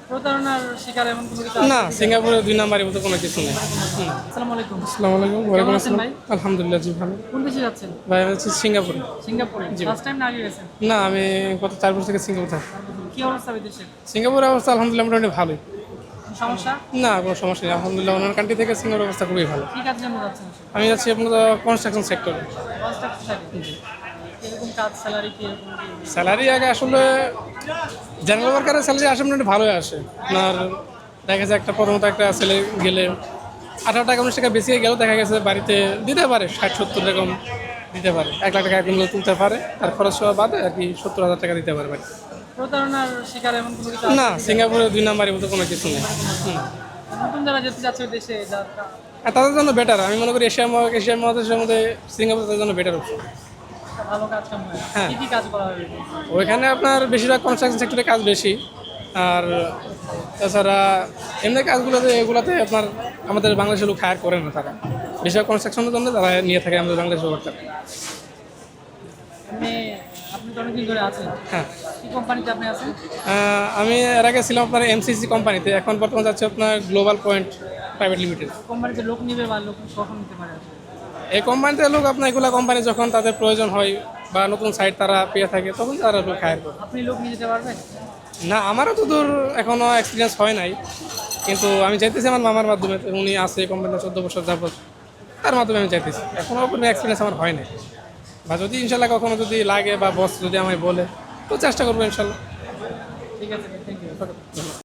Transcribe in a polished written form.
প্রতারণার শিকার এমন কোনো কিছু না, আছে? সিঙ্গাপুরে ২ নাম্বারের মতো কোনো কিছু নেই। আসসালামু আলাইকুম। আসসালামু আলাইকুম। কেমন ওয়ালাইকুম আছেন আসসালাম। ভাই? আলহামদুলিল্লাহ, জি ভালো। কোন দেশে যাচ্ছেন? ভাই আমি হচ্ছে সিঙ্গাপুরে। সিঙ্গাপুরে। জি ভাই। ফার্স্ট টাইম না আগে গেছেন? না, আমি গত ৪ বছর থেকে সিঙ্গাপুরে থাকি। কি অবস্থা বিদেশের? সিঙ্গাপুরের অবস্থা আলহামদুলিল্লাহ মোটামুটি ভালোই। কোনো সমস্যা? না, কোনো সমস্যা নেই। আলহামদুলিল্লাহ অন্যান্য কান্ট্রি থেকে সিঙ্গাপুরের অবস্থা খুবই ভালো। কি কাজের জন্য যাচ্ছেন? আমি যাচ্ছি আপনার কনস্ট্রাকশন সেক্টরে। কনস্ট্রাকশন সাইটে। কিরকম কাজ, স্যালারি কিরকম কি? স্যালারি আগে আসলে জেনারেল ওয়ার্কারের স্যালারি আসে মোটামুটি ভালোই আসে। আপনার দেখা যায় একটা প্রথমত একটা ছেলে গেলে ১৮ টাকা ১৯ টাকা বেশি গেলেও দেখা গেছে বাড়িতে দিতে পারে ৬০-৭০ এরকম দিতে পারে। ১ লাখ টাকা একদিন তুলতে পারে, তার খরচ সহ বাদে আর কি ৭০,০০০ টাকা দিতে পারে বাড়ি। প্রতারণার শিকার এমন কোনো কিছু আছে? না, সিঙ্গাপুরে ২ নাম্বারের মতো কোনো কিছু নেই। নতুন যারা যেতে যাচ্ছে ওই দেশে আর তাদের জন্য বেটার, আমি মনে করি এশিয়া মহাদেশের মধ্যে সিঙ্গাপুর তাদের জন্য বেটার অপশন। ভালো কাজ কাম হয়। হ্যাঁ। কি কি কাজ করা হবে? ওইখানে আপনার বেশিরভাগ কনস্ট্রাকশন সেক্টরে কাজ বেশি। আর তাছাড়া এমনি কাজগুলোতে এগুলোতে আপনার আমাদের বাংলাদেশের লোক হায়ার করে না তারা। বেশিরভাগ কনস্ট্রাকশনের জন্য তারা নিয়ে থাকে আমাদের বাংলাদেশের ওয়ার্কার। আপনি আপনি তো অনেকদিন ধরে আছেন। হ্যাঁ। কি কোম্পানিতে আপনি আছেন? আমি এর আগে ছিলাম আপনার এমসিসি কোম্পানিতে, এখন বর্তমানে যাচ্ছে আপনার গ্লোবাল পয়েন্ট প্রাইভেট লিমিটেড। কোম্পানিতে লোক নিবে বা লোক কখন নিতে পারে? এই কোম্পানিতে লোক আপনার এগুলো কোম্পানি যখন তাদের প্রয়োজন হয় বা নতুন সাইট তারা পেয়ে থাকে তখন তারা লোক হায়ার করে। আপনি লোক নিয়ে যেতে পারবেন? না, আমারও তো দূর এখনও এক্সপিরিয়েন্স হয় নাই, কিন্তু আমি চাইতেছি আমার মামার মাধ্যমে, তো উনি আছে কোম্পানিতে ১৪ বছর যাবত, তার মাধ্যমে আমি চাইতেছি। এখনও কোনো এক্সপিরিয়েন্স আমার হয় নাই, বা যদি ইনশাল্লাহ কখনো যদি লাগে বা বস যদি আমায় বলে তো চেষ্টা করবো ইনশাল্লাহ। ঠিক আছে, থ্যাংক ইউ।